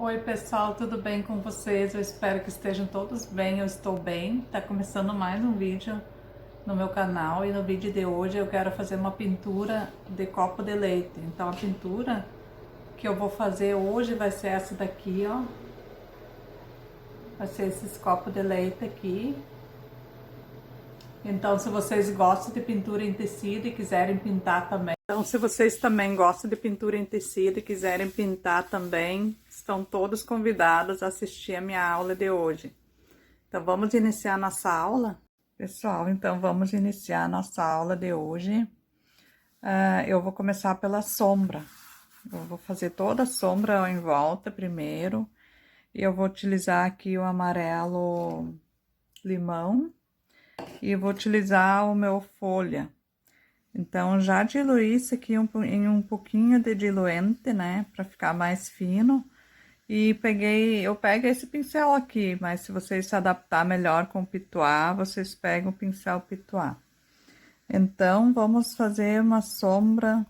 Oi pessoal, tudo bem com vocês? Eu espero que estejam todos bem, eu estou bem. Tá começando mais um vídeo no meu canal e no vídeo de hoje eu quero fazer uma pintura de copo de leite. Então a pintura que eu vou fazer hoje vai ser essa daqui, ó. Vai ser esses copos de leite aqui. Então se vocês gostam de pintura em tecido e quiserem pintar também, então, se vocês também gostam de pintura em tecido e quiserem pintar também, estão todos convidados a assistir a minha aula de hoje. Então, vamos iniciar nossa aula? Pessoal, então vamos iniciar nossa aula de hoje. Eu vou começar pela sombra. Eu vou fazer toda a sombra em volta primeiro. E eu vou utilizar aqui o amarelo limão. E vou utilizar o meu folha. Então, já diluí isso aqui em um pouquinho de diluente, né, para ficar mais fino. E eu pego esse pincel aqui, mas se vocês se adaptar melhor com o pituá, vocês pegam o pincel pituá. Então, vamos fazer uma sombra.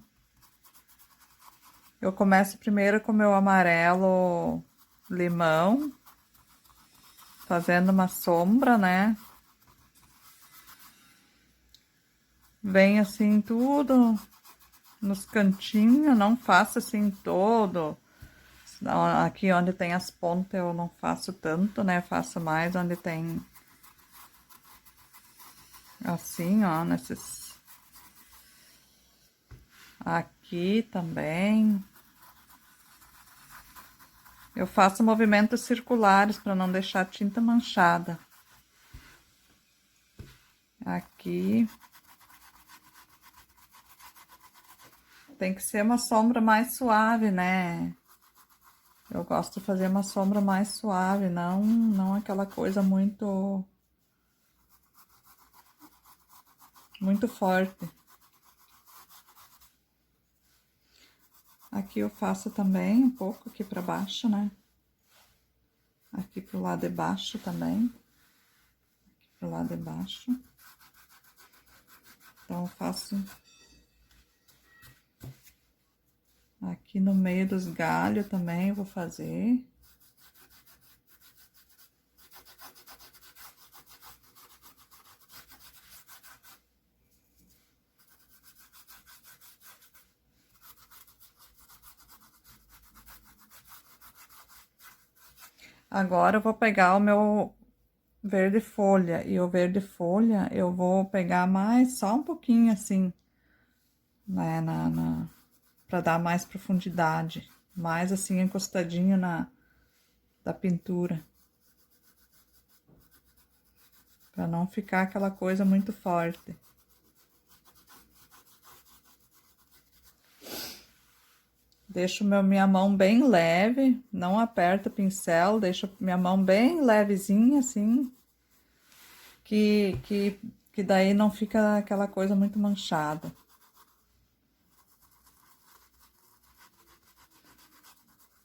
Eu começo primeiro com o meu amarelo limão, fazendo uma sombra, né. Vem assim tudo nos cantinhos, não faço assim todo. Aqui onde tem as pontas eu não faço tanto, né? Faço mais onde tem assim, ó, nesses. Aqui também. Eu faço movimentos circulares para não deixar a tinta manchada. Aqui. Tem que ser uma sombra mais suave, né? Eu gosto de fazer uma sombra mais suave, não aquela coisa muito forte. Aqui eu faço também um pouco aqui para baixo, né? Aqui pro lado de baixo também. Aqui pro lado de baixo. Então, eu faço aqui no meio dos galhos também, eu vou fazer. Agora eu vou pegar o meu verde folha, e o verde folha eu vou pegar mais, só um pouquinho assim, né, pra dar mais profundidade, mais assim encostadinho da pintura. Pra não ficar aquela coisa muito forte. Deixo minha mão bem leve, não aperto o pincel, deixo minha mão bem levezinha, assim, que daí não fica aquela coisa muito manchada.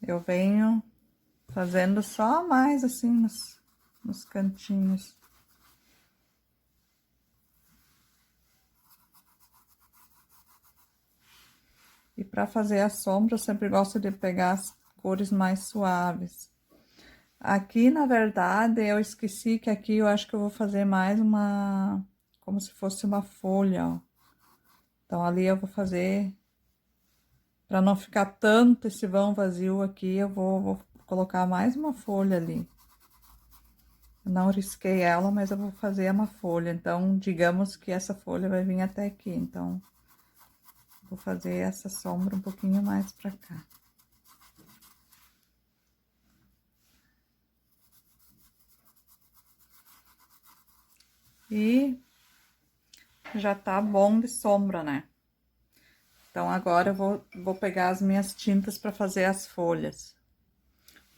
Eu venho fazendo só mais, assim, nos cantinhos. E para fazer a sombra, eu sempre gosto de pegar as cores mais suaves. Aqui, na verdade, eu esqueci que aqui eu acho que eu vou fazer mais uma, como se fosse uma folha, ó. Então, ali eu vou fazer, para não ficar tanto esse vão vazio aqui, eu vou colocar mais uma folha ali. Eu não risquei ela, mas eu vou fazer uma folha. Então, digamos que essa folha vai vir até aqui, então, vou fazer essa sombra um pouquinho mais pra cá. E já tá bom de sombra, né? Então, agora eu vou pegar as minhas tintas para fazer as folhas.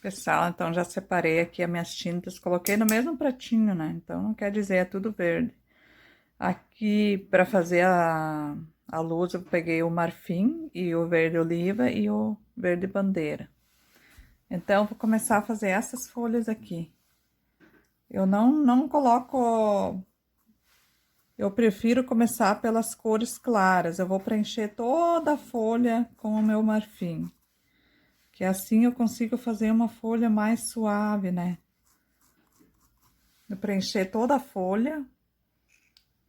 Pessoal, então já separei aqui as minhas tintas, coloquei no mesmo pratinho, né? Então, não quer dizer, é tudo verde. Aqui, para fazer a luz, eu peguei o marfim e o verde oliva e o verde bandeira. Então, vou começar a fazer essas folhas aqui. Eu não coloco... Eu prefiro começar pelas cores claras. Eu vou preencher toda a folha com o meu marfim. Que assim eu consigo fazer uma folha mais suave, né? Eu preencher toda a folha.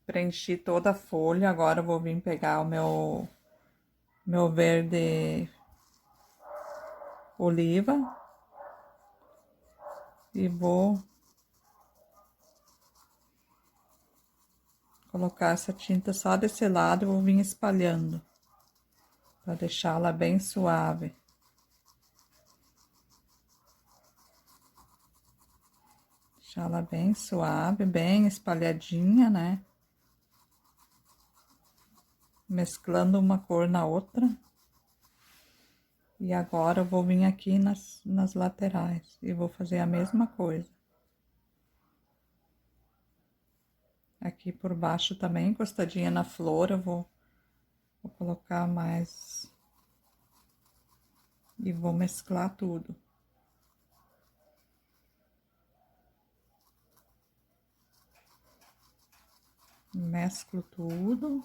Preenchi toda a folha, agora eu vou vir pegar o meu verde oliva e vou colocar essa tinta só desse lado e vou vir espalhando para deixá-la bem suave. Deixá-la bem suave, bem espalhadinha, né? Mesclando uma cor na outra. E agora eu vou vir aqui nas laterais e vou fazer a mesma coisa. Aqui por baixo também, encostadinha na flor, eu vou colocar mais. E vou mesclar tudo. Mesclo tudo.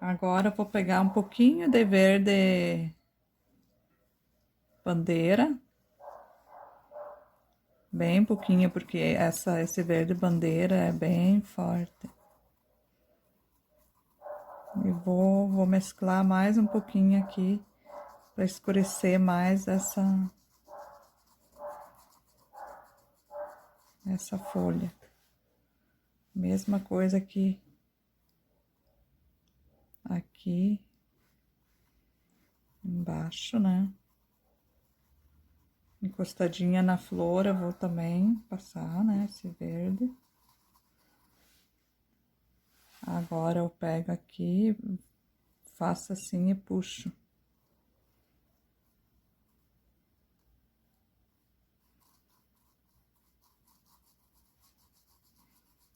Agora eu vou pegar um pouquinho de verde bandeira. Bem pouquinho, porque esse verde bandeira é bem forte. E vou mesclar mais um pouquinho aqui, para escurecer mais essa folha. Mesma coisa aqui embaixo, né? Encostadinha na flor, eu vou também passar, né, esse verde. Agora eu pego aqui, faço assim e puxo.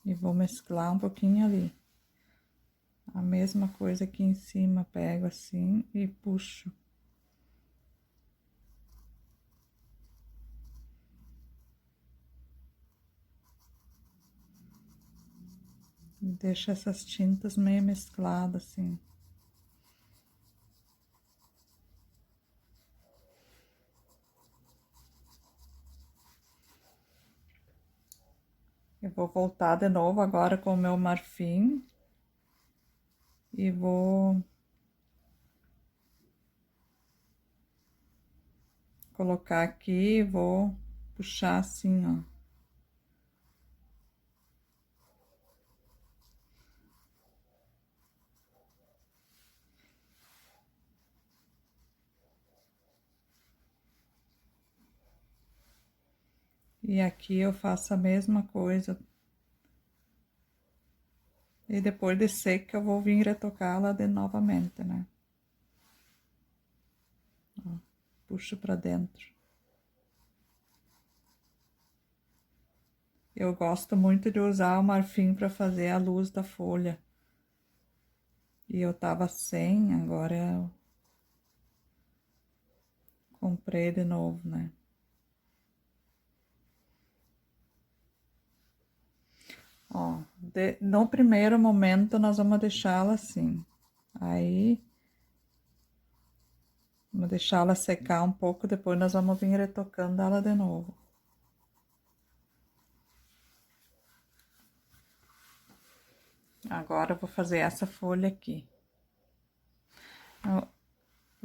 E vou mesclar um pouquinho ali. A mesma coisa aqui em cima, pego assim e puxo. E deixo essas tintas meio mescladas assim. Eu vou voltar de novo agora com o meu marfim. E vou colocar aqui, vou puxar assim, ó. E aqui eu faço a mesma coisa. E depois de seca eu vou vir retocá-la de novamente, né? Ó, puxo pra dentro. Eu gosto muito de usar o marfim para fazer a luz da folha. E eu tava sem, agora eu comprei de novo, né? Ó, no primeiro momento nós vamos deixá-la assim. Aí, vamos deixá-la secar um pouco, depois nós vamos vir retocando ela de novo. Agora eu vou fazer essa folha aqui. Eu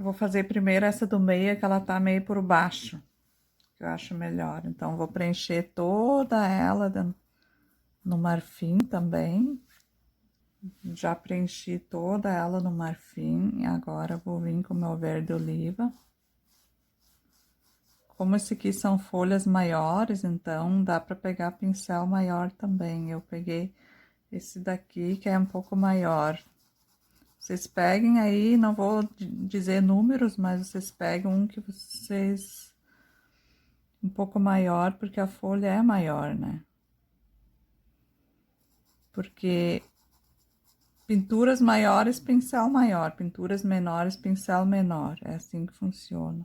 vou fazer primeiro essa do meio, que ela tá meio por baixo, que eu acho melhor. Então, vou preencher toda ela no marfim também. Já preenchi toda ela no marfim, e agora vou vir com o meu verde oliva. Como esse aqui são folhas maiores, então dá para pegar pincel maior também. Eu peguei esse daqui, que é um pouco maior. Vocês peguem aí, não vou dizer números, mas vocês pegam um que vocês... um pouco maior, porque a folha é maior, né? Porque pinturas maiores, pincel maior. Pinturas menores, pincel menor. É assim que funciona.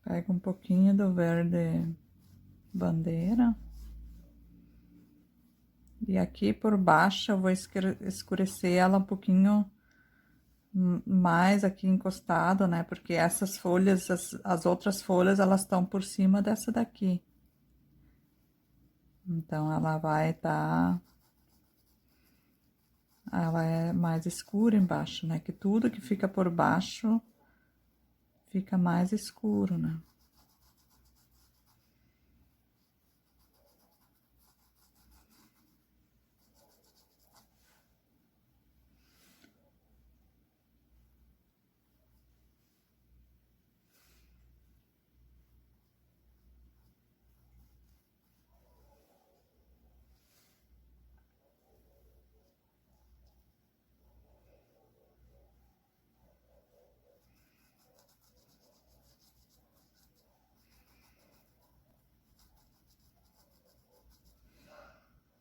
Pego um pouquinho do verde bandeira. E aqui por baixo eu vou escurecer ela um pouquinho mais aqui encostado, né? Porque essas folhas, as outras folhas, elas estão por cima dessa daqui. Então, ela vai estar... ela é mais escura embaixo, né? Que tudo que fica por baixo fica mais escuro, né?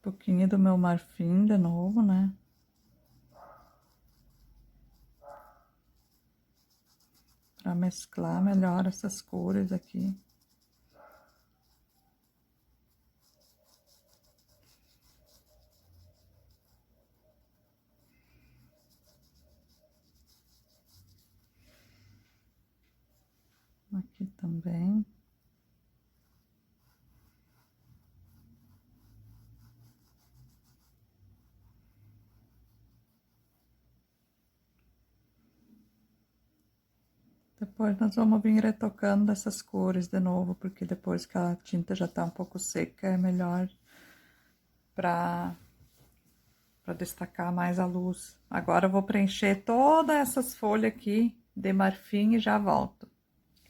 Um pouquinho do meu marfim de novo, né? Para mesclar melhor essas cores aqui. Aqui também. Depois nós vamos vir retocando essas cores de novo, porque depois que a tinta já tá um pouco seca, é melhor para destacar mais a luz. Agora eu vou preencher todas essas folhas aqui de marfim e já volto.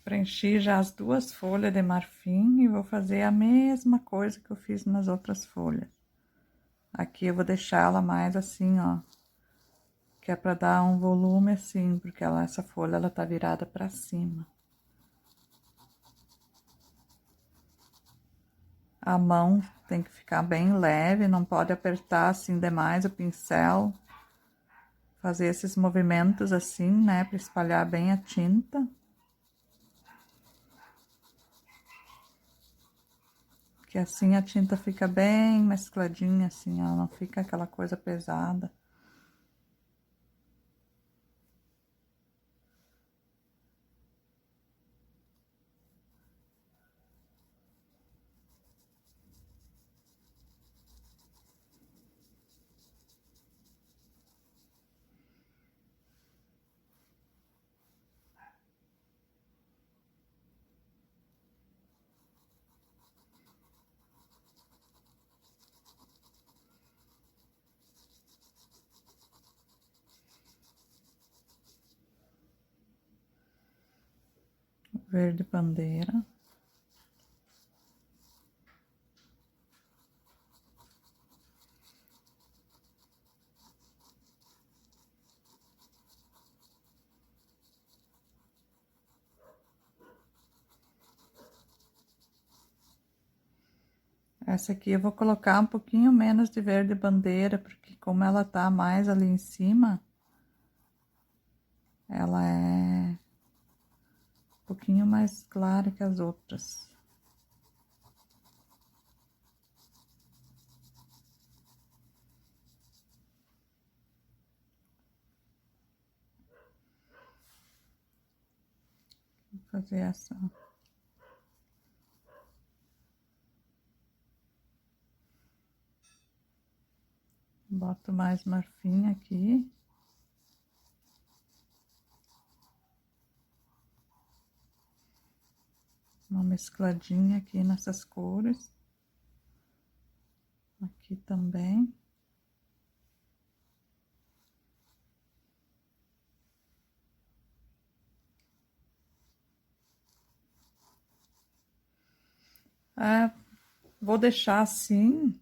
Preenchi já as duas folhas de marfim e vou fazer a mesma coisa que eu fiz nas outras folhas. Aqui eu vou deixar ela mais assim, ó, que é para dar um volume assim, porque essa folha ela tá virada para cima. A mão tem que ficar bem leve, não pode apertar assim demais o pincel. Fazer esses movimentos assim, né, para espalhar bem a tinta. Que assim a tinta fica bem mescladinha, assim, ela não fica aquela coisa pesada. Verde bandeira. Essa aqui eu vou colocar um pouquinho menos de verde bandeira, porque como ela tá mais ali em cima, ela é um pouquinho mais clara que as outras. Vou fazer essa. Boto mais marfim aqui. Uma mescladinha aqui nessas cores. Aqui também. Vou deixar assim.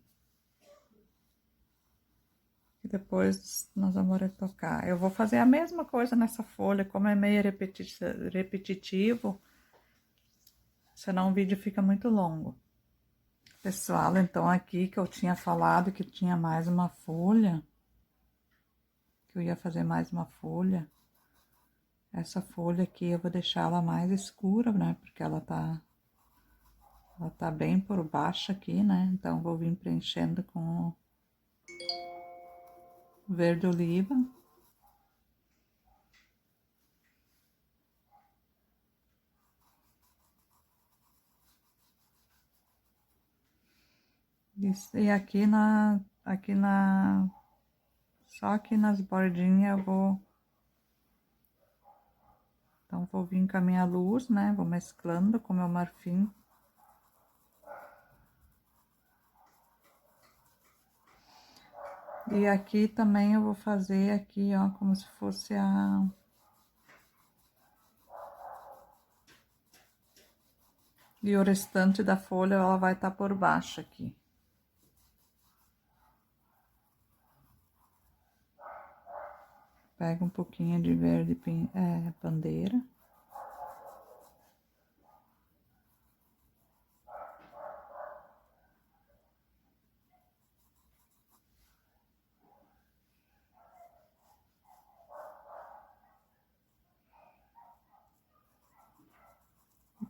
E depois nós vamos retocar. Eu vou fazer a mesma coisa nessa folha, como é meio repetitivo, senão o vídeo fica muito longo. Pessoal, então aqui que eu tinha falado que tinha mais uma folha, que eu ia fazer mais uma folha, Essa folha aqui eu vou deixar ela mais escura, né? Porque ela tá bem por baixo aqui, né? Então vou vir preenchendo com o verde oliva. E só aqui nas bordinhas eu vou. Então vou vir com a minha luz, né? Vou mesclando com o meu marfim. E aqui também eu vou fazer aqui, ó, como se fosse E o restante da folha, ela vai estar por baixo aqui. Pega um pouquinho de verde bandeira.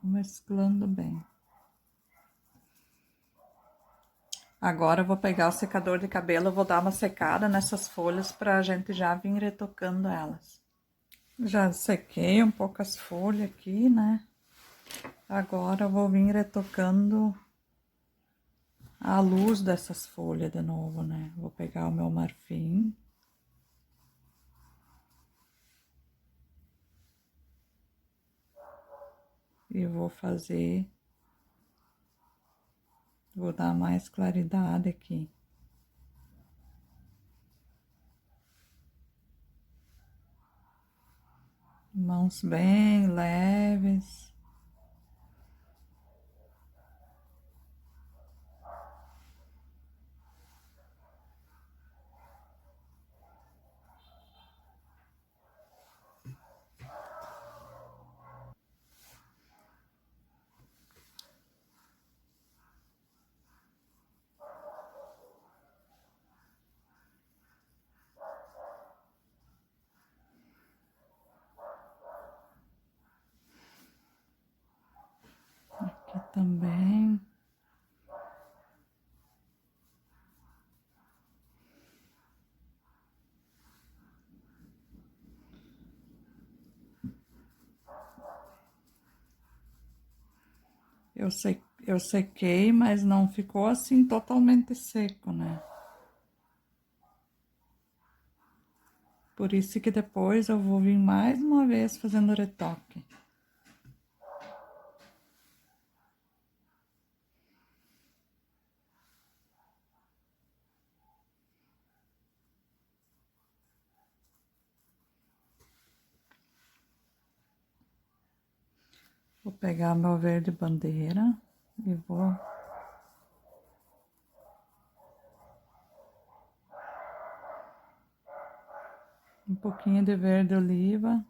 Mesclando bem. Agora eu vou pegar o secador de cabelo, eu vou dar uma secada nessas folhas pra gente já vir retocando elas. Já sequei um pouco as folhas aqui, né? Agora eu vou vir retocando a luz dessas folhas de novo, né? Vou pegar o meu marfim. E vou dar mais claridade aqui. Mãos bem leves. Aqui também. Eu sequei, mas não ficou assim totalmente seco, né? Por isso que depois eu vou vir mais uma vez fazendo retoque. Vou pegar meu verde bandeira e vou um pouquinho de verde oliva.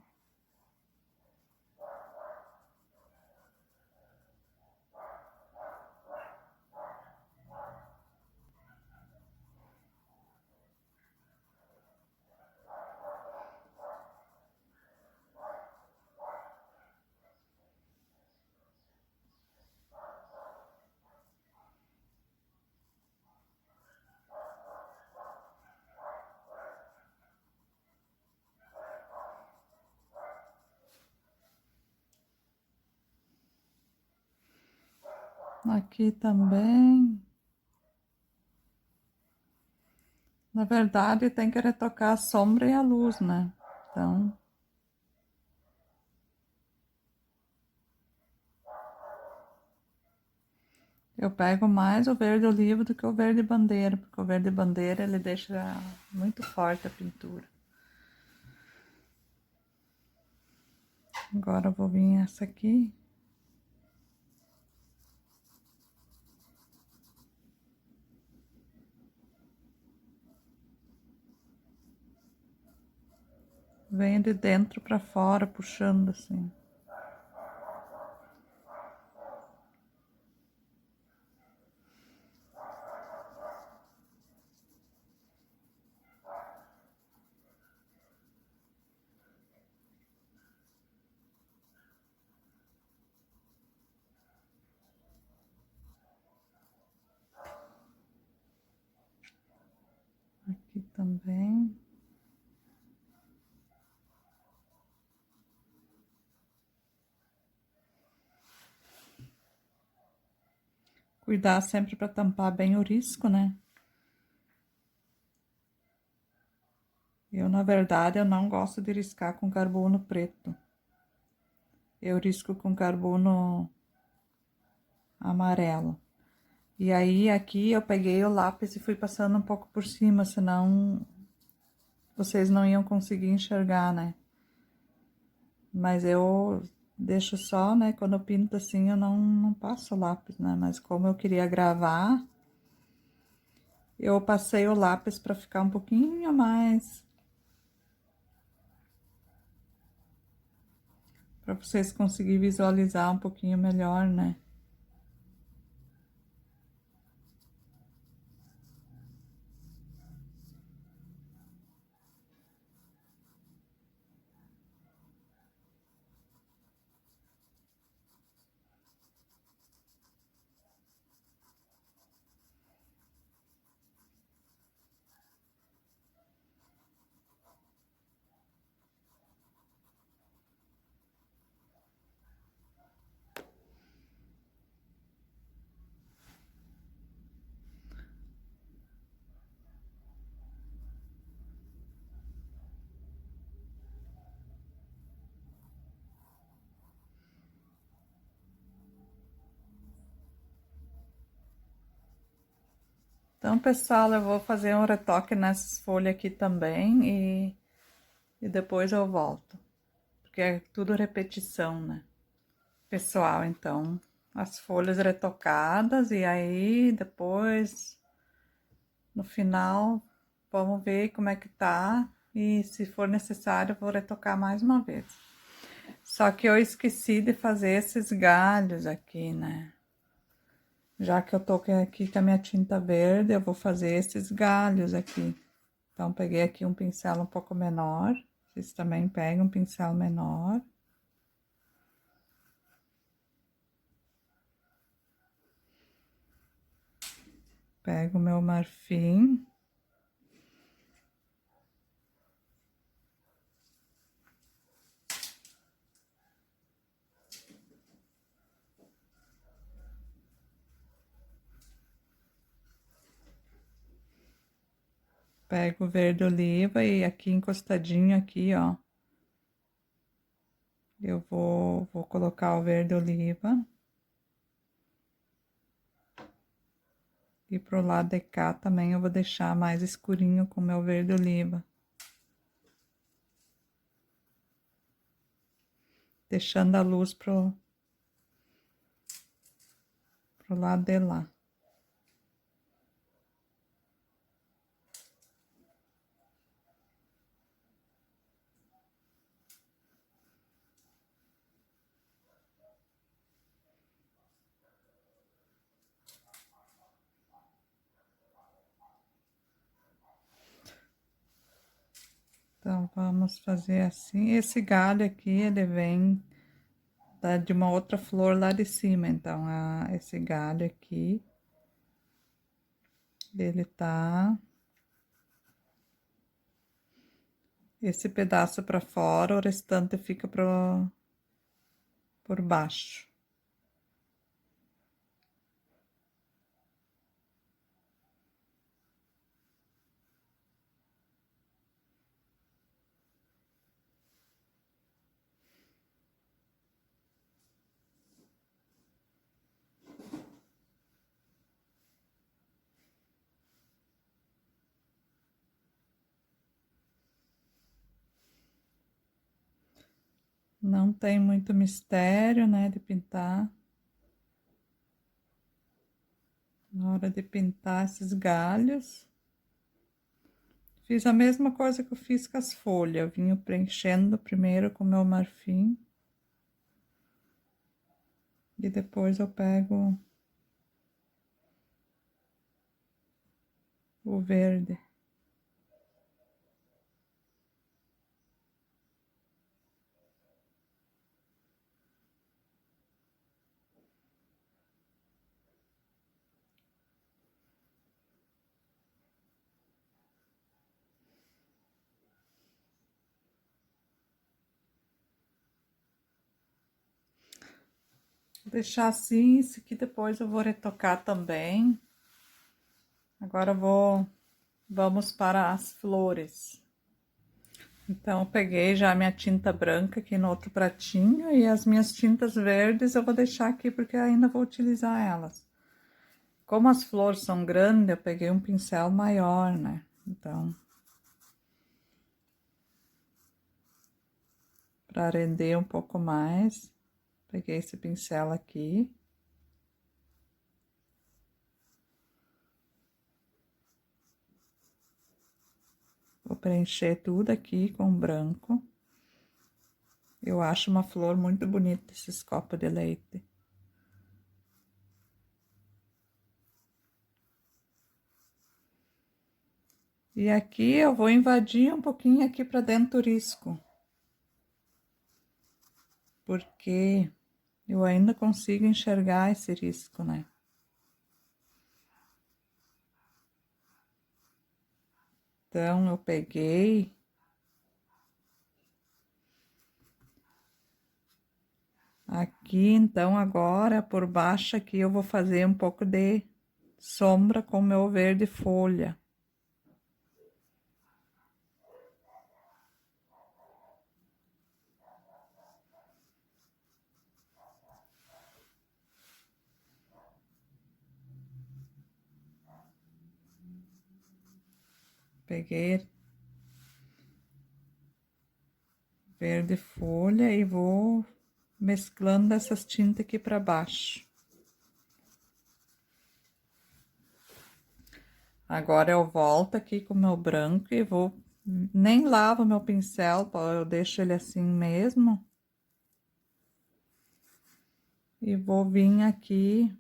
Aqui também. Na verdade, tem que retocar a sombra e a luz, né? Então, eu pego mais o verde oliva do que o verde bandeira, porque o verde bandeira ele deixa muito forte a pintura. Agora eu vou vir essa aqui. Venho de dentro para fora, puxando assim. também. Cuidar sempre para tampar bem o risco, né? Eu, na verdade, eu não gosto de riscar com carbono preto. Eu risco com carbono amarelo. E aí, aqui eu peguei o lápis e fui passando um pouco por cima, senão vocês não iam conseguir enxergar, né? Mas eu deixo só, né? Quando eu pinto assim, eu não passo o lápis, né? Mas como eu queria gravar, eu passei o lápis para ficar um pouquinho mais, para vocês conseguirem visualizar um pouquinho melhor, né? Então, pessoal, eu vou fazer um retoque nessas folhas aqui também e depois eu volto. Porque é tudo repetição, né? Pessoal, então, as folhas retocadas e aí depois, no final, vamos ver como é que tá e se for necessário, eu vou retocar mais uma vez. Só que eu esqueci de fazer esses galhos aqui, né? Já que eu tô aqui com a minha tinta verde, eu vou fazer esses galhos aqui. Então, peguei aqui um pincel um pouco menor. Vocês também pegam um pincel menor. Pego o meu marfim. Pego o verde oliva e aqui encostadinho aqui, ó. Eu vou colocar o verde oliva. E pro lado de cá também eu vou deixar mais escurinho com o meu verde oliva. Deixando a luz pro lado de lá. Então, vamos fazer assim. Esse galho aqui, ele vem de uma outra flor lá de cima. Então, esse galho aqui, ele tá... Esse pedaço para fora, o restante fica por baixo. Não tem muito mistério, né, de pintar. Na hora de pintar esses galhos. Fiz a mesma coisa que eu fiz com as folhas. Eu vim preenchendo primeiro com o meu marfim. E depois eu pego o verde. Vou deixar assim, isso aqui depois eu vou retocar também. Agora vamos para as flores. Então, eu peguei já a minha tinta branca aqui no outro pratinho e as minhas tintas verdes eu vou deixar aqui porque eu ainda vou utilizar elas. Como as flores são grandes, eu peguei um pincel maior, né? Então, para render um pouco mais, peguei esse pincel aqui. Vou preencher tudo aqui com branco. Eu acho uma flor muito bonita esses copos de leite. E aqui eu vou invadir um pouquinho aqui para dentro do risco. Porque eu ainda consigo enxergar esse risco, né? Então, eu peguei. Aqui, então, agora, por baixo aqui, eu vou fazer um pouco de sombra com o meu verde folha. Peguei verde folha e vou mesclando essas tintas aqui para baixo. Agora eu volto aqui com o meu branco e vou... Nem lavo meu pincel, eu deixo ele assim mesmo. E vou vir aqui...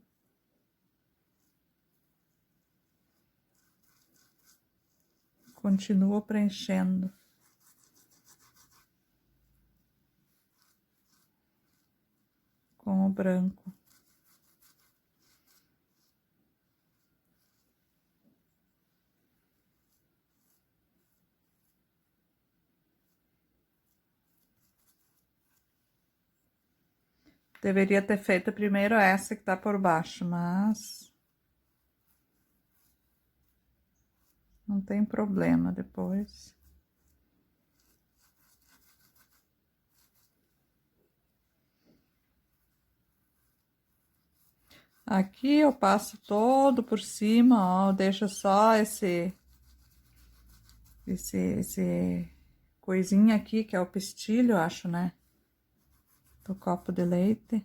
Continuo preenchendo. Com o branco. Deveria ter feito primeiro essa que tá por baixo, mas... Não tem problema depois. Aqui eu passo todo por cima, ó, eu deixo só esse coisinha aqui, que é o pestilho, eu acho, né? Do copo de leite.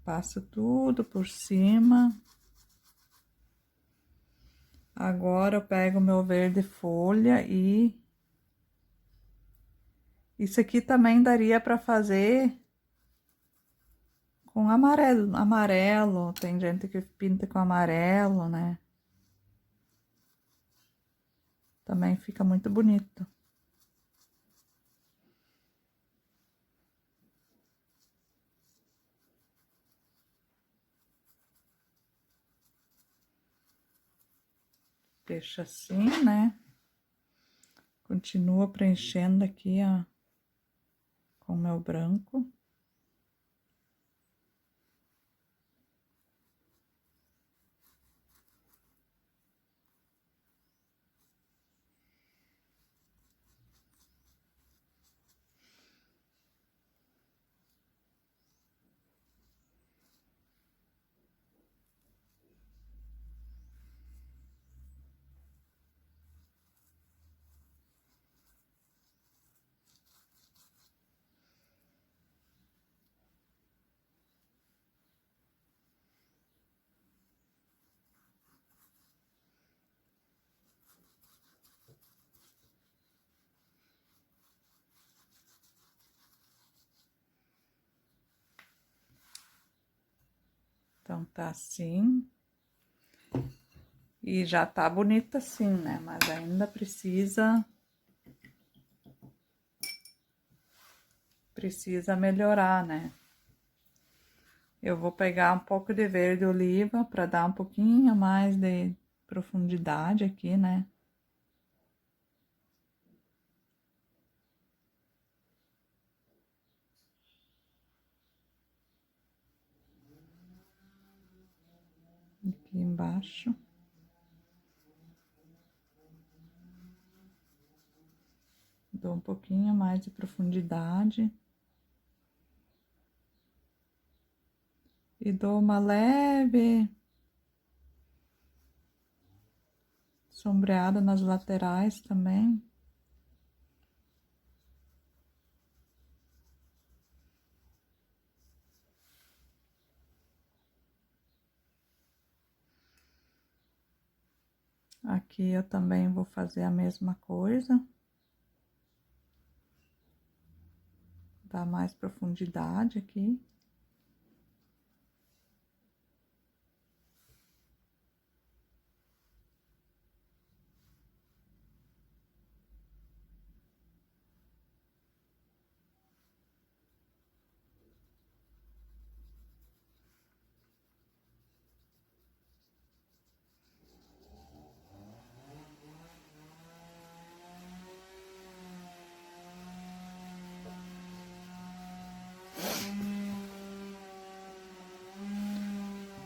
Passo tudo por cima. Agora eu pego o meu verde folha e... Isso aqui também daria pra fazer com amarelo, amarelo, tem gente que pinta com amarelo, né? Também fica muito bonito. Deixa assim, né? Continua preenchendo aqui, ó, com o meu branco. Então, tá assim. E já tá bonito assim, né? Mas ainda precisa melhorar, né? Eu vou pegar um pouco de verde oliva para dar um pouquinho mais de profundidade aqui, né? aqui embaixo. Dou um pouquinho mais de profundidade. E dou uma leve sombreada nas laterais também. Aqui eu também vou fazer a mesma coisa. Dar mais profundidade aqui.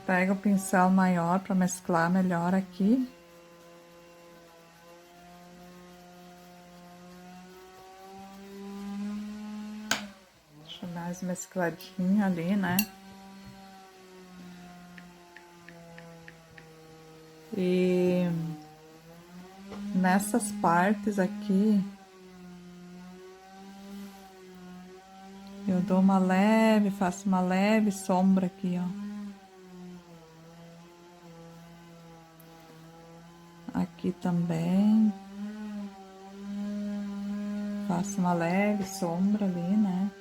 Pega o pincel maior para mesclar melhor aqui. Deixa mais mescladinho ali, né? E nessas partes aqui, eu dou uma leve, faço uma leve sombra aqui, ó. Aqui também. Faço uma leve sombra ali, né?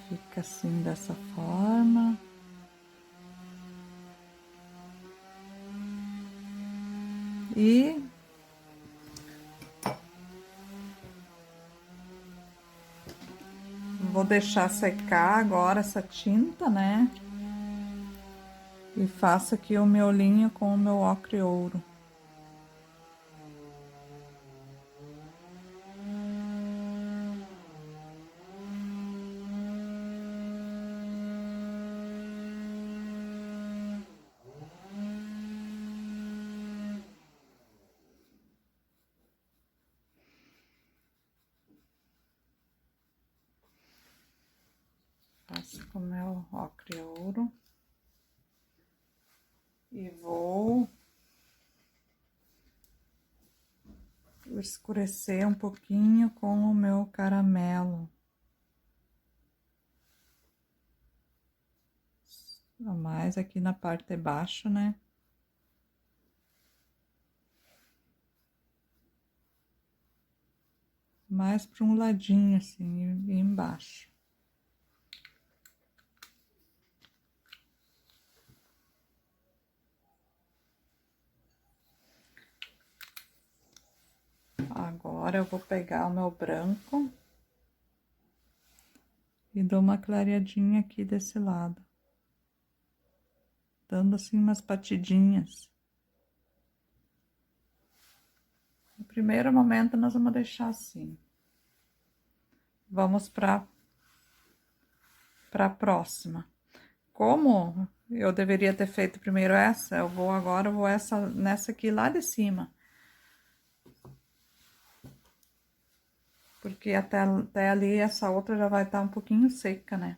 Fica assim, dessa forma. E vou deixar secar agora essa tinta, né? E faço aqui o meu olhinho com o meu ocre ouro. Faço com o meu ocre ouro. E vou escurecer um pouquinho com o meu caramelo. Mais aqui na parte de baixo, né? Mais para um ladinho, assim, e embaixo. Agora eu vou pegar o meu branco e dou uma clareadinha aqui desse lado. Dando assim umas batidinhas. No primeiro momento nós vamos deixar assim. Vamos para a próxima. Como eu deveria ter feito primeiro essa, eu vou agora, nessa aqui lá de cima. Porque até ali essa outra já vai estar um pouquinho seca, né?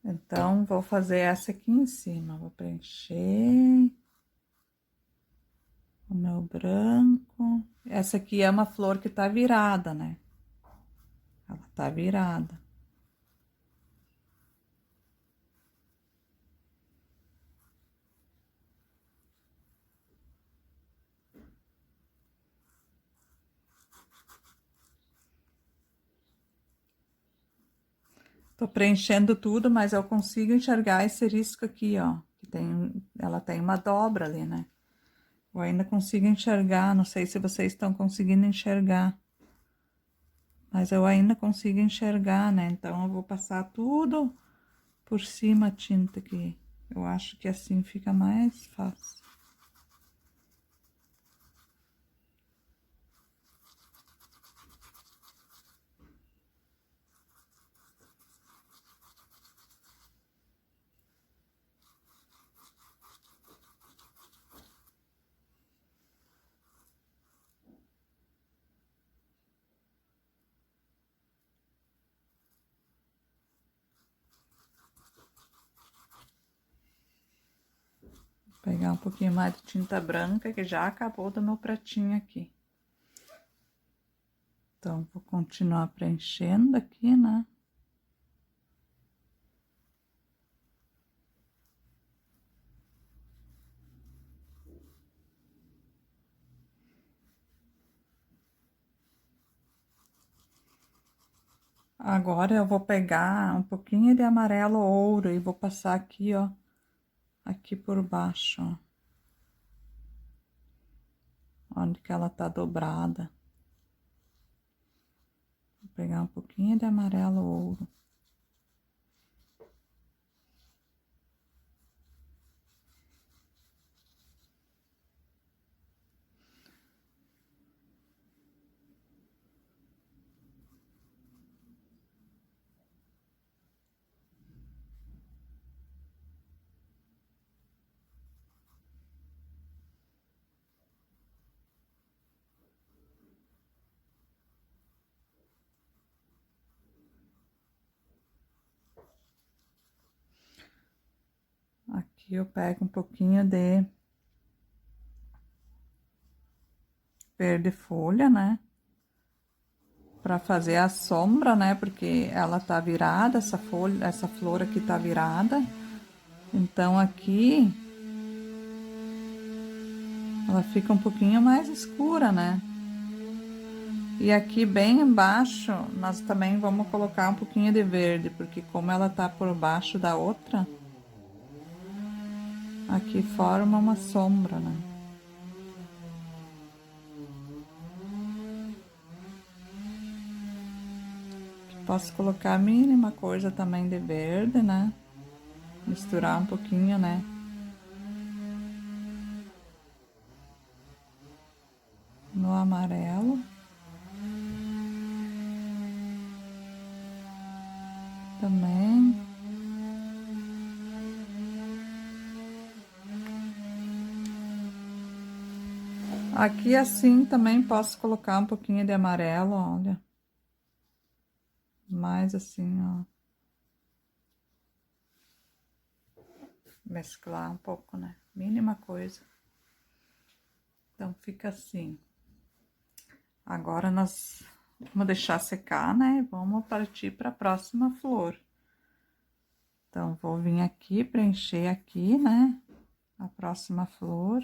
Então, vou fazer essa aqui em cima. Vou preencher o meu branco. Essa aqui é uma flor que tá virada, né? Ela tá virada. Tô preenchendo tudo, mas eu consigo enxergar esse risco aqui, ó. Ela tem uma dobra ali, né? Eu ainda consigo enxergar, não sei se vocês estão conseguindo enxergar. Mas eu ainda consigo enxergar, né? Então, eu vou passar tudo por cima a tinta aqui. Eu acho que assim fica mais fácil. Pegar um pouquinho mais de tinta branca, que já acabou do meu pratinho aqui. Então, vou continuar preenchendo aqui, né? Agora eu vou pegar um pouquinho de amarelo ouro e vou passar aqui, ó. Aqui por baixo, ó. Onde que ela tá dobrada. Vou pegar um pouquinho de amarelo ouro. Aqui eu pego um pouquinho de verde folha, né? Pra fazer a sombra, né? Porque ela tá virada, essa folha, essa flor aqui tá virada. Então aqui ela fica um pouquinho mais escura, né? E aqui bem embaixo nós também vamos colocar um pouquinho de verde, porque como ela tá por baixo da outra, aqui forma uma sombra, né? Posso colocar a mínima coisa também de verde, né? Misturar um pouquinho, né? No amarelo. Também. Aqui assim também posso colocar um pouquinho de amarelo, olha. Mais assim, ó. Mesclar um pouco, né? Mínima coisa. Então fica assim. Agora nós vamos deixar secar, né? Vamos partir para a próxima flor. Então vou vir aqui preencher aqui, né? A próxima flor.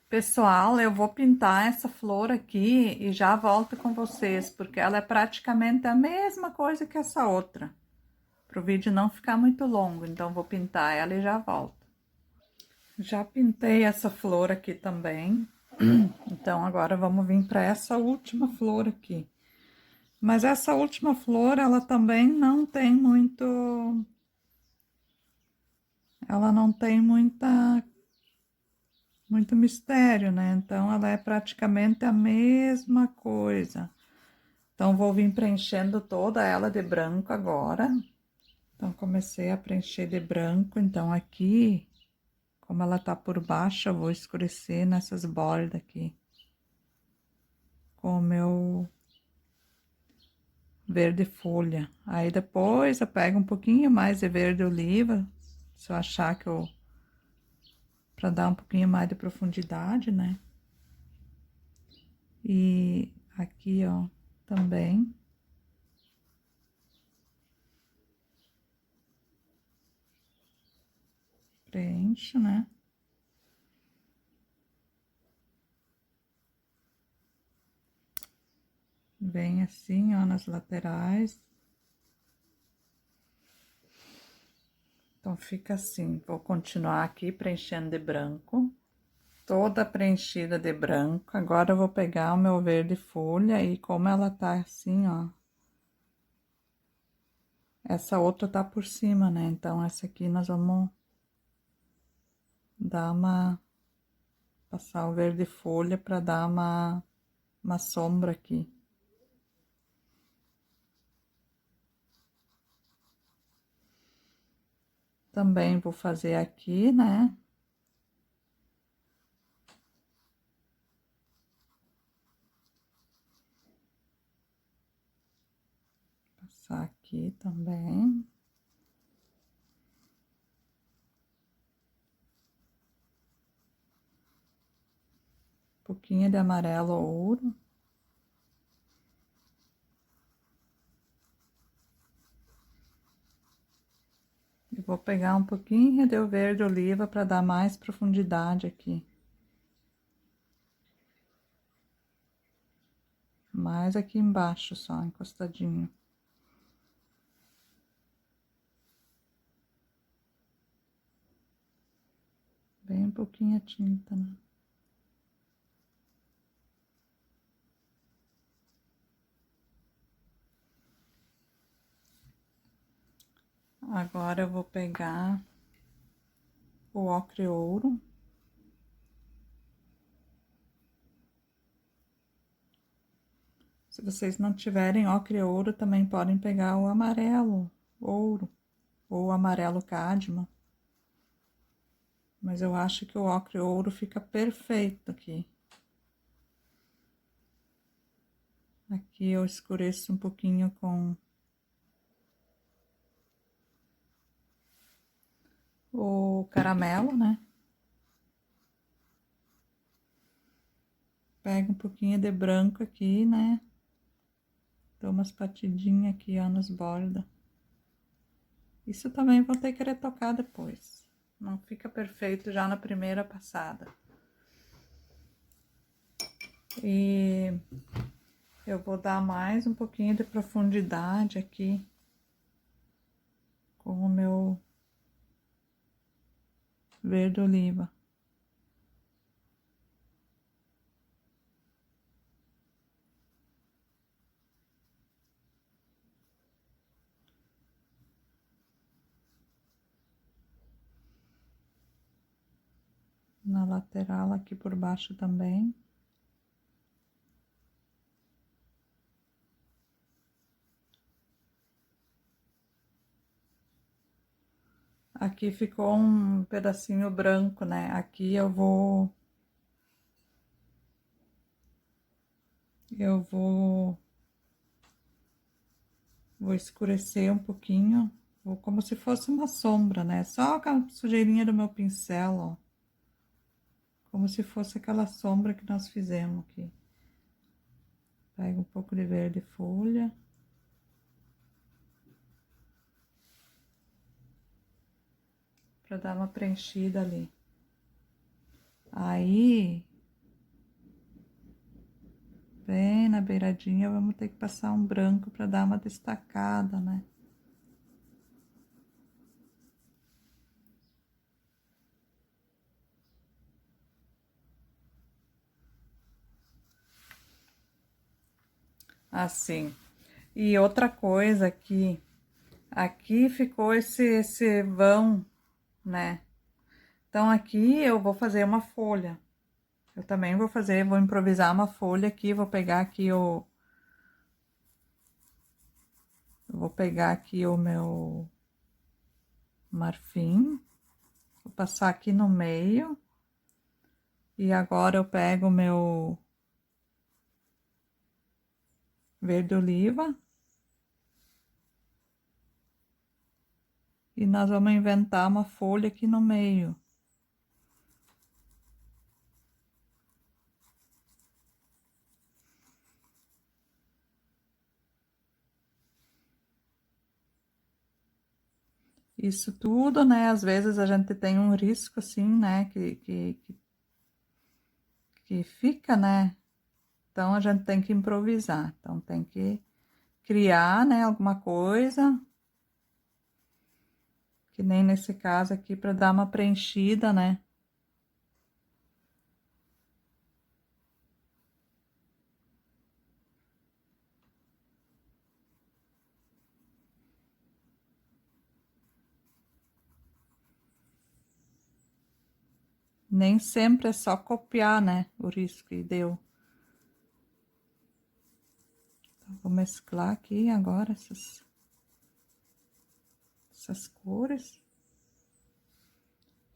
Pessoal, eu vou pintar essa flor aqui e já volto com vocês, porque ela é praticamente a mesma coisa que essa outra. Para o vídeo não ficar muito longo, então vou pintar ela e já volto. Já pintei essa flor aqui também, então agora vamos vir para essa última flor aqui. Mas essa última flor, ela também não tem muito... Ela não tem muito mistério, né? Então, ela é praticamente a mesma coisa. Então, vou vir preenchendo toda ela de branco agora. Então, comecei a preencher de branco. Então, aqui, como ela tá por baixo, eu vou escurecer nessas bordas aqui. Com o meu verde folha. Aí, depois, eu pego um pouquinho mais de verde oliva. Se eu achar que eu... Pra dar um pouquinho mais de profundidade, né? E aqui, ó, também. Preencho, né? Vem assim, ó, nas laterais. Então, fica assim. Vou continuar aqui preenchendo de branco. Toda preenchida de branco. Agora, eu vou pegar o meu verde folha e como ela tá assim, ó. Essa outra tá por cima, né? Então, essa aqui nós vamos dar uma... Passar o verde folha pra dar uma sombra aqui. Também vou fazer aqui, né? Passar aqui também. Um pouquinho de amarelo ouro. E vou pegar um pouquinho de verde oliva para dar mais profundidade aqui. Mais aqui embaixo só, encostadinho. Bem um pouquinho a tinta, né? Agora eu vou pegar o ocre ouro. Se vocês não tiverem ocre ouro, também podem pegar o amarelo ouro ou o amarelo cádmio. Mas eu acho que o ocre ouro fica perfeito aqui. Aqui eu escureço um pouquinho com o caramelo, né? Pego um pouquinho de branco aqui, né? Dou umas batidinhas aqui, ó, nos bordas. Isso também vou ter que retocar depois. Não fica perfeito já na primeira passada. E eu vou dar mais um pouquinho de profundidade aqui com o meu verde oliva. Na lateral aqui por baixo também. Aqui ficou um pedacinho branco, né? Aqui vou escurecer um pouquinho, como se fosse uma sombra, né? Só com a sujeirinha do meu pincel, ó. Como se fosse aquela sombra que nós fizemos aqui. Pego um pouco de verde folha. Pra dar uma preenchida ali. Aí, bem na beiradinha, vamos ter que passar um branco pra dar uma destacada, né? Assim. E outra coisa aqui ficou esse vão, né? Então aqui eu vou fazer uma folha. Eu também vou improvisar uma folha aqui, vou pegar aqui vou pegar aqui o meu marfim, vou passar aqui no meio. E agora eu pego o meu verde oliva. E nós vamos inventar uma folha aqui no meio. Isso tudo, né? Às vezes a gente tem um risco assim, né? Que fica, né? Então a gente tem que improvisar. Então tem que criar, né? Alguma coisa. Que nem nesse caso aqui, para dar uma preenchida, né? Nem sempre é só copiar, né? O risco e deu. Então, vou mesclar aqui agora essas cores.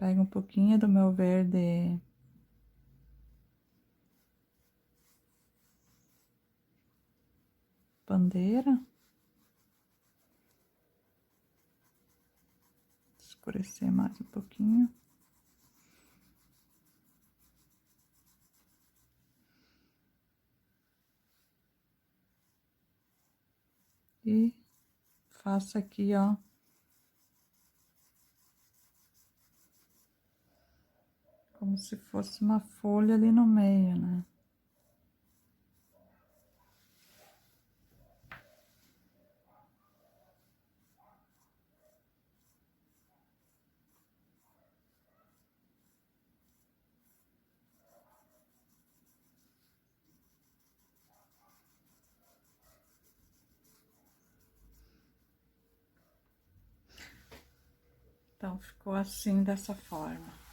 Pego um pouquinho do meu verde bandeira. Escurecer mais um pouquinho. E faço aqui, ó. Como se fosse uma folha ali no meio, né? Então, ficou assim, dessa forma.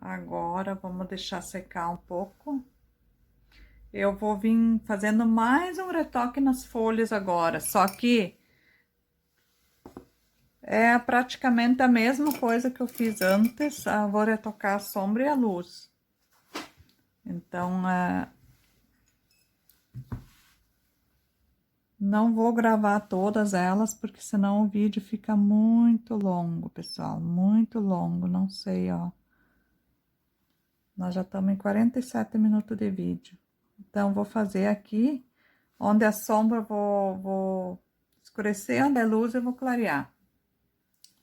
Agora, vamos deixar secar um pouco. Eu vou vir fazendo mais um retoque nas folhas agora, só que é praticamente a mesma coisa que eu fiz antes. Vou retocar a sombra e a luz. Então, não vou gravar todas elas, porque senão o vídeo fica muito longo, pessoal. Muito longo, não sei, ó. Nós já estamos em 47 minutos de vídeo. Então, vou fazer aqui, onde a sombra vou escurecer, onde é luz eu vou clarear.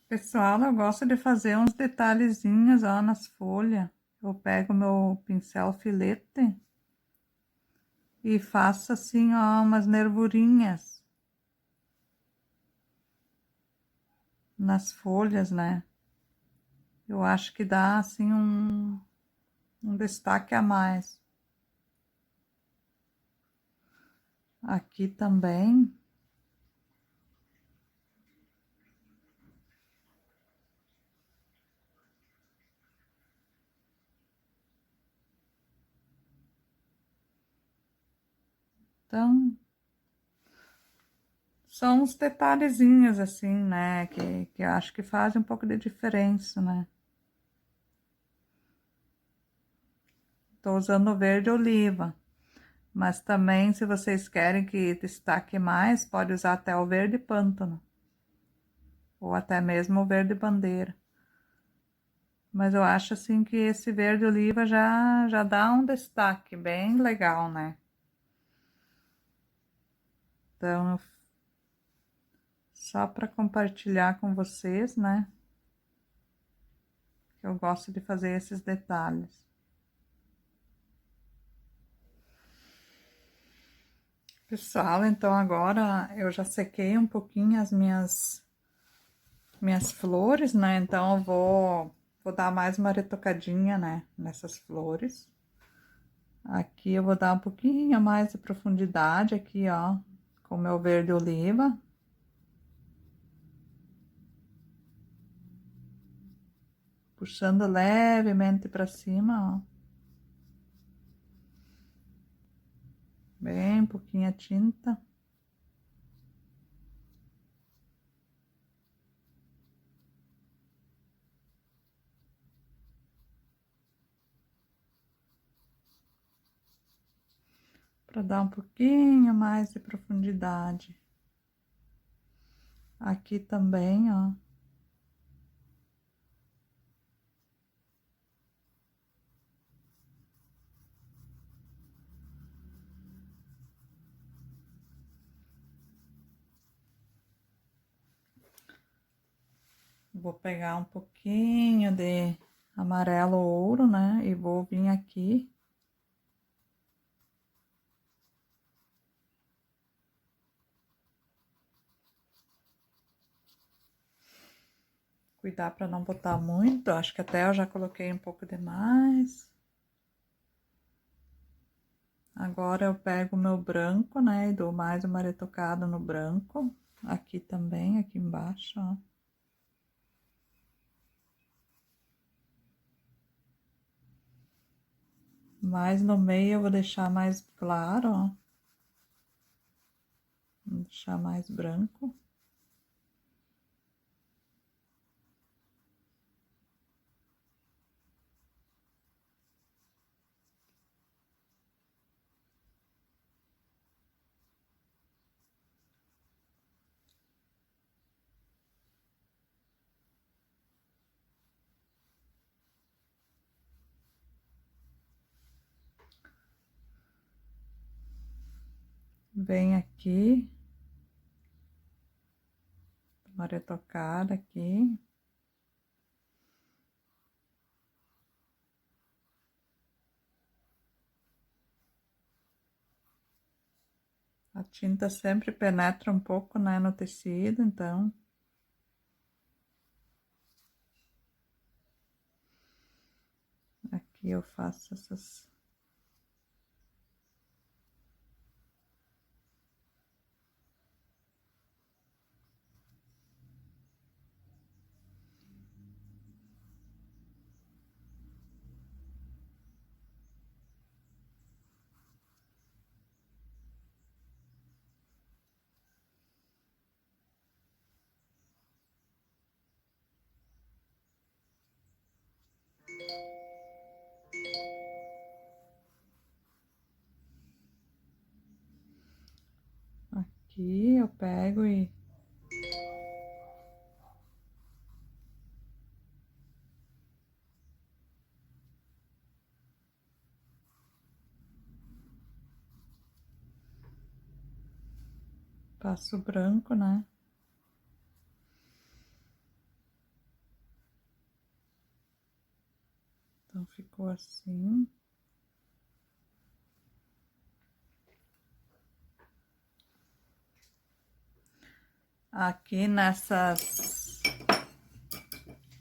Pessoal, eu gosto de fazer uns detalhezinhos, ó, nas folhas. Eu pego meu pincel filete e faço assim, ó, umas nervurinhas nas folhas, né? Eu acho que dá, assim, um destaque a mais. Aqui também. Então, são uns detalhezinhos, assim, né? Que eu acho que fazem um pouco de diferença, né? Tô usando o verde oliva. Mas também, se vocês querem que destaque mais, pode usar até o verde pântano. Ou até mesmo o verde bandeira. Mas eu acho, assim, que esse verde oliva já dá um destaque bem legal, né? Então, só para compartilhar com vocês, né? Que eu gosto de fazer esses detalhes. Pessoal, então agora eu já sequei um pouquinho as minhas flores, né? Então eu vou dar mais uma retocadinha, né? Nessas flores. Aqui eu vou dar um pouquinho mais de profundidade aqui, ó. Com o meu verde oliva. Puxando levemente para cima, ó. Bem pouquinha tinta. Para dar um pouquinho mais de profundidade. Aqui também, ó. Vou pegar um pouquinho de amarelo ouro, né? E vou vir aqui. Cuidar para não botar muito. Acho que até eu já coloquei um pouco demais. Agora eu pego o meu branco, né? E dou mais uma retocada no branco. Aqui também, aqui embaixo, ó. Mais no meio eu vou deixar mais claro, ó. Vou deixar mais branco. Vem aqui, uma retocada aqui. A tinta sempre penetra um pouco, né, no tecido, então... Aqui eu faço essas... Aqui eu pego e... Passo branco, né? Então ficou assim. Aqui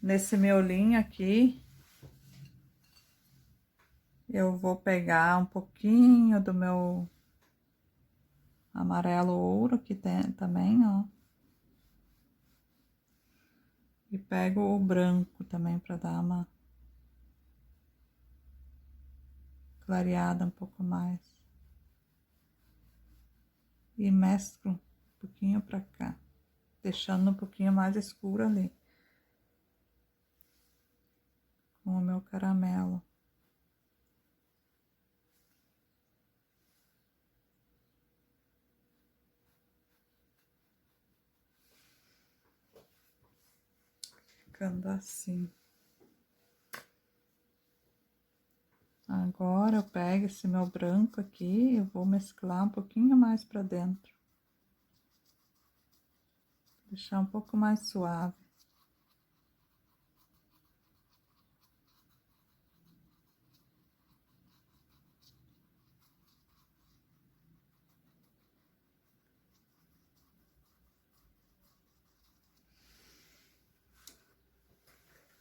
nesse miolinho aqui, eu vou pegar um pouquinho do meu amarelo ouro que tem também, ó. E pego o branco também para dar uma clareada um pouco mais. E mesclo um pouquinho para cá, deixando um pouquinho mais escuro ali. Com o meu caramelo. Ficando assim. Agora eu pego esse meu branco aqui, eu vou mesclar um pouquinho mais para dentro. Deixar um pouco mais suave.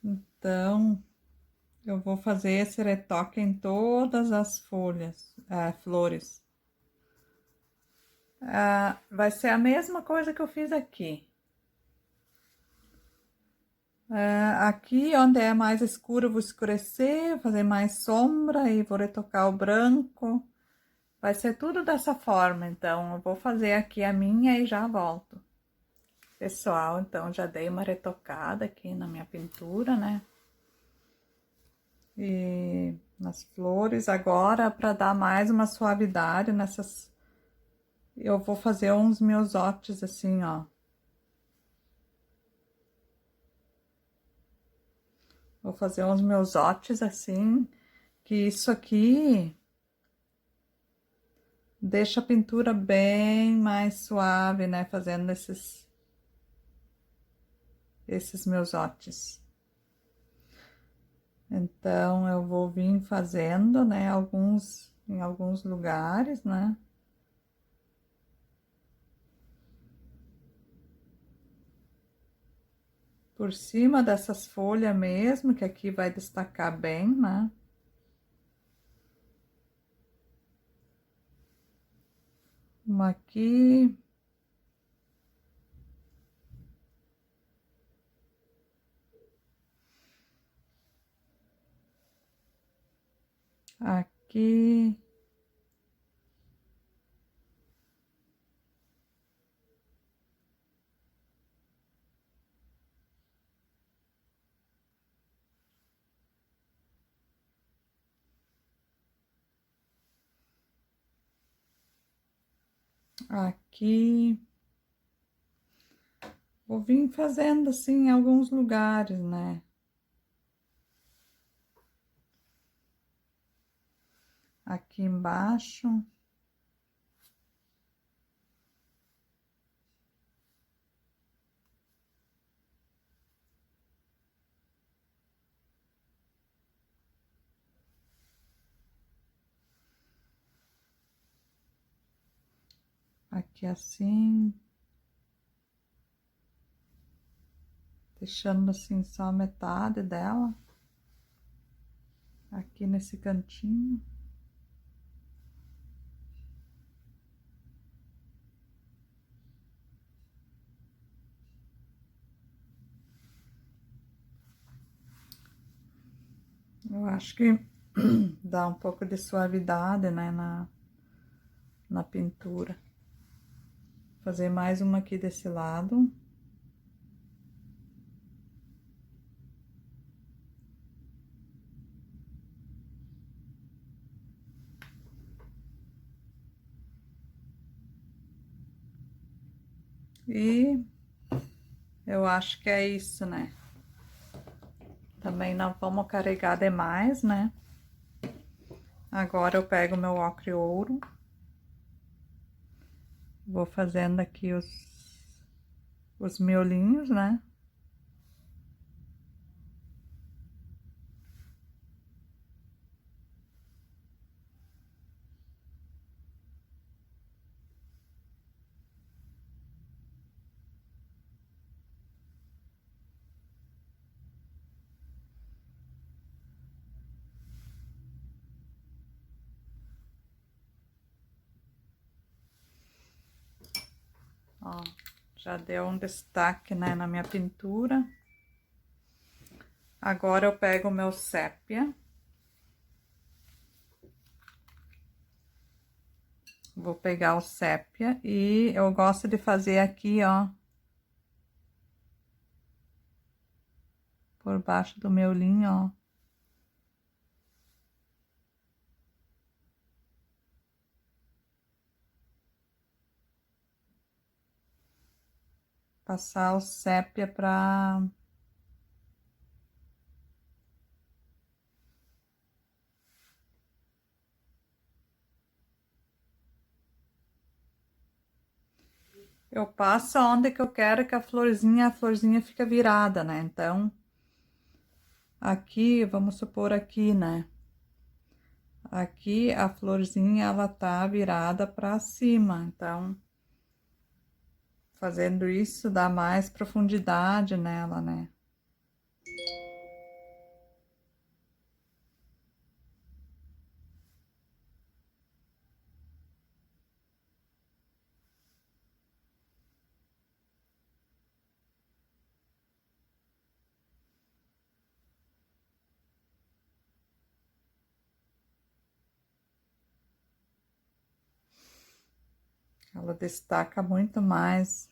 Então, eu vou fazer esse retoque em todas as flores. Vai ser a mesma coisa que eu fiz aqui. Aqui onde é mais escuro eu vou escurecer, fazer mais sombra e vou retocar o branco. Vai ser tudo dessa forma, então eu vou fazer aqui a minha e já volto. Pessoal, então já dei uma retocada aqui na minha pintura, né? E nas flores, agora para dar mais uma suavidade nessas, eu vou fazer uns miosotes assim, ó. Vou fazer uns miosotes assim, que isso aqui deixa a pintura bem mais suave, né? Fazendo esses miosotes. Então, eu vou vir fazendo, né? Em alguns lugares, né? Por cima dessas folhas mesmo, que aqui vai destacar bem, né? Uma aqui. Aqui. Aqui. Vou vir fazendo assim em alguns lugares, né? Aqui embaixo. aqui assim, deixando assim só a metade dela, aqui nesse cantinho. Eu acho que dá um pouco de suavidade, né, na pintura. Fazer mais uma aqui desse lado. E eu acho que é isso, né? Também não vamos carregar demais, né? Agora eu pego meu ocre ouro. Vou fazendo aqui os miolinhos, né? Ó, já deu um destaque, né, na minha pintura. Agora eu pego o meu sépia. Vou pegar o sépia e eu gosto de fazer aqui, ó, por baixo do meu linho, ó. Passar o sépia pra... Eu passo onde que eu quero que a florzinha fica virada, né? Então, aqui, vamos supor aqui, né? Aqui a florzinha, ela tá virada pra cima, então, fazendo isso dá mais profundidade nela, né? Ela destaca muito mais.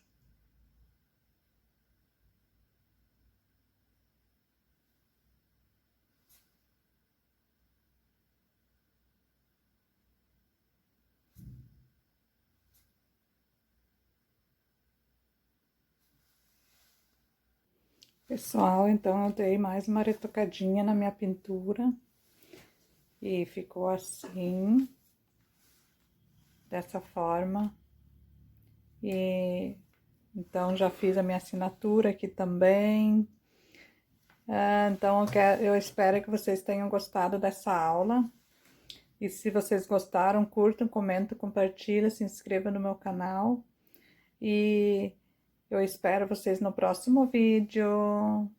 Pessoal, então eu dei mais uma retocadinha na minha pintura e ficou assim, dessa forma. E então já fiz a minha assinatura aqui também. Então eu espero que vocês tenham gostado dessa aula. E se vocês gostaram, curtam, comentem, compartilhem, se inscrevam no meu canal. E eu espero vocês no próximo vídeo.